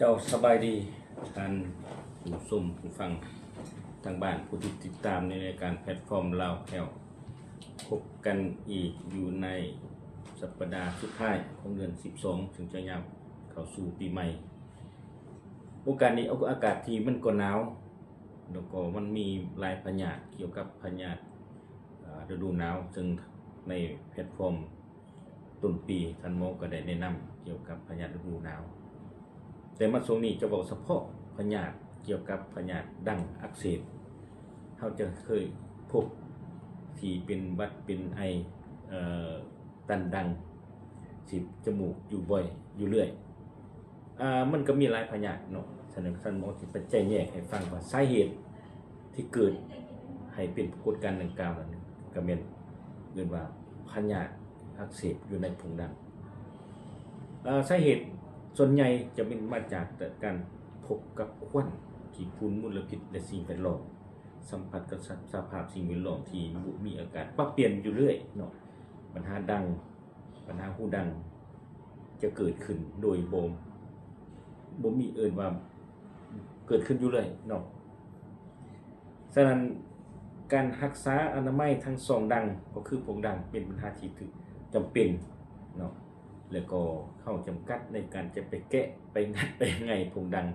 เจ้าสบายดีท่านผู้ชมผู้ฟังทางบ้านผู้ที่ติดตามในรายการแพลตฟอร์มลาวแถวพบกันอีกอยู่ในสัปดาห์สุดท้ายของเดือน12ถึงจะยามเข้าสู่ปีใหม่โอกาสนี้อากาศที่มันก็หนาวแล้วก็มันมีหลายพยาธิเกี่ยวกับพยาธิฤดูหนาวซึ่งในแพลตฟอร์มต้นปีท่านหมอก็ได้แนะนำเกี่ยวกับพยาธิฤดูหนาวแต่มาช่วงนี้จะบอกเฉพาะพยาธิเกี่ยวกับพยาธิดังอักเสบเขาจะเคยพบที่เป็นวัดเป็นไอตันดังสิบจมูกอยู่บ่อยอยู่เรื่อยมันก็มีหลายพยาธิเนาะฉะนั้นท่านหมอที่ปัจจัยแยกให้ฟังว่าสาเหตุที่เกิดให้เป็นปรากฏการณ์ดังกล่าวนั้นก็เป็นเรียกว่าพยาธิอักเสบอยู่ในผงดังสาเหตุส่วนใหญ่จะเป็นมาจากการพบกับควันที่ฝุ่นมลพิษและสิ่งแวดล้อมสัมผัสกับสภาพสิ่งแวดล้อมที่มีอากาศปรับเปลี่ยนอยู่เรื่อยเนาะปัญหาดังปัญหาหูดังจะเกิดขึ้นโดยบ่มีเอิ้นว่าเกิดขึ้นอยู่เรื่อยเนาะฉะนั้นการรักษาอนามัยทั้งสองดังก็คือผงดังเป็นปัญหาที่จำเป็นเนาะแล้วก็เข้าจำกัดในการจะไปแกะไปงัดไปไงผงดัง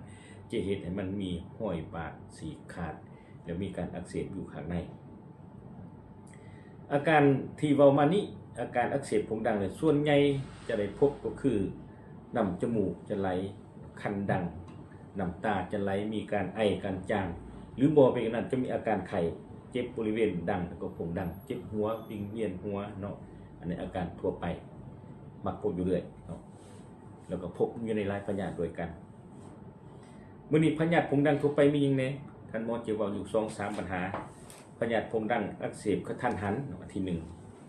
จะเห็นให้มันมีห้อยบาดสีขาดแล้วมีการอักเสบอยู่ข้างในอาการที่เว้ามานี้อาการอักเสบผงดังเนี่ยส่วนใหญ่จะได้พบก็คือน้ำจมูกจะไหลคันดังน้ำตาจะไหลมีการไอการจามหรือบ่เป็นนั้นจะมีอาการไข้เจ็บบริเวณดังแล้วก็ผงดังเจ็บหัววิงเวียนหัวเนาะอันนี้อาการทั่วไปมักพบอยู่เรื่อยเนาะแล้วก็พบอยู่ในหลายพยาธิด้วยกันมื้อนี้พยาธิผงดังทั่วไปมีหยังแน่ท่านหมอจะเว้าอยู่ 2-3 ปัญหาพยาธิผงดังอักเสบกระทันหันอันที่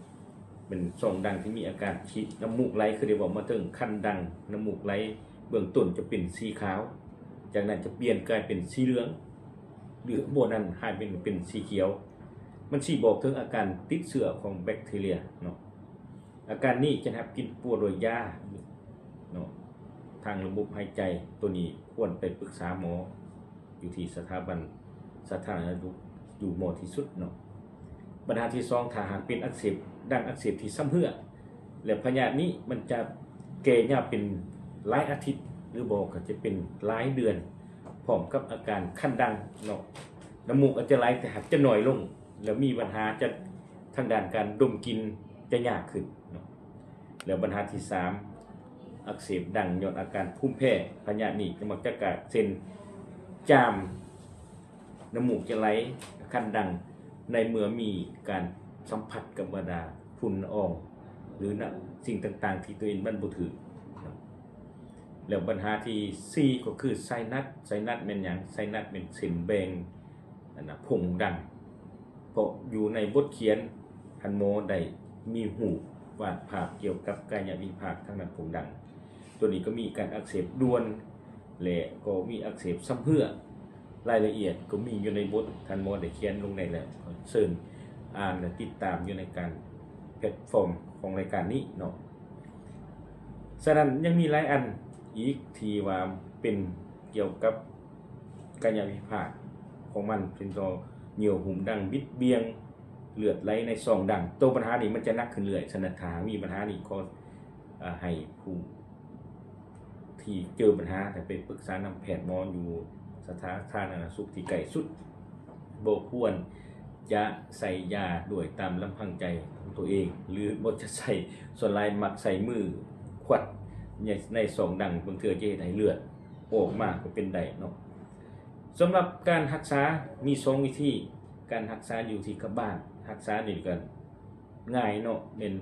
1เป็นช่องดังที่มีอาการฉีดน้ำมูกไหลคือได้บอกมาถึงคันดังน้ำมูกไหลเบื้องต้นจะเป็นสีขาวจากนั้นจะเปลี่ยนกลายเป็นสีเหลืองหรือบ่นั้นหายเป็นสีเขียวมันสิบอกถึงอาการติดเชื้อของแบคทีเรียเนาะอาการนี้จะกินปัวโดยยาเนาะทางระบบหายใจตัวนี้ควรไปปรึกษาหมออยู่ที่สถาบันสาธารณสุขอยู่หมอที่สุดเนาะปัญหาที่2ถ้าหากเป็นอักเสบดังอักเสบที่ซ้ำเหือแล้วพยาธินี้มันจะแก่ยาวเป็นหลายอาทิตย์หรือบอกก็จะเป็นหลายเดือนพร้อมกับอาการคันดังเนาะน้ำมูกอาจจะไหลแต่หากจะหน่อยลงแล้วมีปัญหาจะทางด้านการดมกลิ่นจะยากขึ้นเนาะแล้วปัญหาที่3อักเสบดังย้อนอาการภูมิแพ้พยาธินี้จะมักจะเกิดเช่นจามน้ำมูกจะไหลคันดังในเมื่อมีการสัมผัสกับบรรดาฝุ่นละอองหรือสิ่งต่างๆที่ตัวเองบ่ถือแล้วปัญหาที่4ก็คือไซนัสเป็นหยังไซนัสเป็นเส้นแบ่งผงดังเพราะอยู่ในบทเขียนท่านหมอได้มีหูวาดภาพเกี่ยวกับกายวิภาคทางด้านผงดังตัวนี้ก็มีการอักเสบด่วนและก็มีอักเสบซ้ำเหือรายละเอียดก็มีอยู่ในบทท่านหมอได้เขียนลงในแล้วเชิญอ่านและติดตามอยู่ในการแพลตฟอร์มของรายการนี้เนาะฉะนั้นยังมีหลายอันอีกที่ว่าเป็นเกี่ยวกับกายวิภาคของมันเป็นตัวเหนียวหุ่มดังบิดเบี้ยงเลือดไหลในซองดังตัวปัญหานี้มันจะนักขึ้นเรื่อยฉะนั้นถ้ามีปัญหานี้ก็ให้ผู้ที่เจอปัญหาแต่ไปปรึกษานำแพทย์หมออยู่สถานธารณสุขที่ใกล้สุดบ่ควรจะใส่ยาด้วยตามลำพังใจของตัวเองหรือบ่จะใส่ส่วนลายมักใส่มือขวัดในซองดังบางเทื่อจะเฮ็ดให้เลือดออกมาก็เป็นได้เนาะสำหรับการรักษามี2วิธีการรักษาอยู่ที่กับบ้านรักษานี่ก็ง่ายเนาะเป็น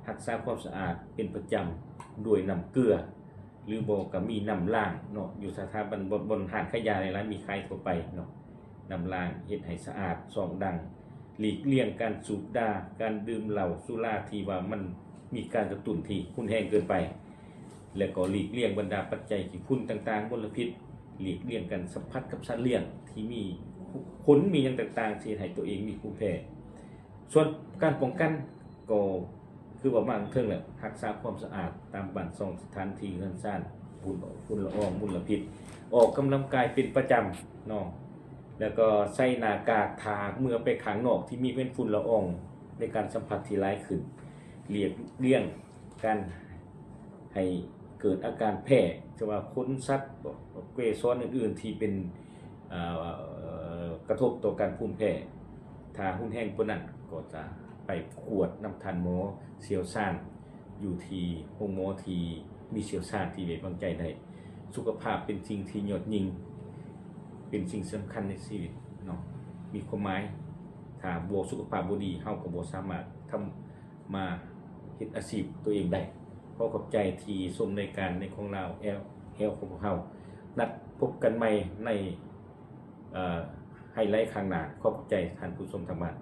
รักษาความสะอาดเป็นประจำด้วยน้ำเกลือหรือบ่ก็มีน้ำล้างเนาะอยู่สถาบันบนห้างขายยาในร้านมีขายทั่วไปเนาะน้ำล้างเฮ็ดให้สะอาดซองดังหลีกเลี่ยงการสูบดาการดื่มเหล้าสุราที่ว่ามันมีการกระตุ้นที่รุนแรงเกินไปแล้วก็หลีกเลี่ยงบรรดาปัจจัยที่ฝุ่นต่างๆมลพิษหลีกเลี่ยงการสัมผัสกับสัตว์เลี้ยงที่มีขนมีอย่างต่างๆที่ให้ตัวเองมีภูมิแพ้ส่วนการป้องกันก็คือว่ามาเทิงแหละรักษาความสะอาดตามบ้านซ่องสถานที่เรือนซ่าน ฝุ่นละอองมลพิษออกกำลังกายเป็นประจำเนาะแล้วก็ใส่หน้ากากทาเมื่อไปข้างนอกที่มีเป็นฝุ่นละอองในการสัมผัสที่ร้ายขึ้นเลี่ยงการให้เกิดอาการแพ้จะว่าขนสัตว์เกสรอื่นๆที่เป็นกระทบต่อการภูมิแพ้ถ้าหุ่นแห้งพวกนั้นก็จะไปขวดน้ำทันหมอเชี่ยวชาญอยู่ที่โรงหมอที่มีเชี่ยวชาญที่ไว้วางใจได้สุขภาพเป็นสิ่งที่ยอดยิ่งเป็นสิ่งสำคัญในชีวิตเนาะมีความหมายถ้าบ่สุขภาพบ่ดีเฮาก็บ่สามารถทำมาเฮ็ดอาชีพตัวเองได้ขอขอบใจที่ชมในการในของเราแอลของพวกเฮานัดพบกันใหม่ในไฮไลท์ข้างหน้าขอบใจท่านผู้ชมทางบ้าน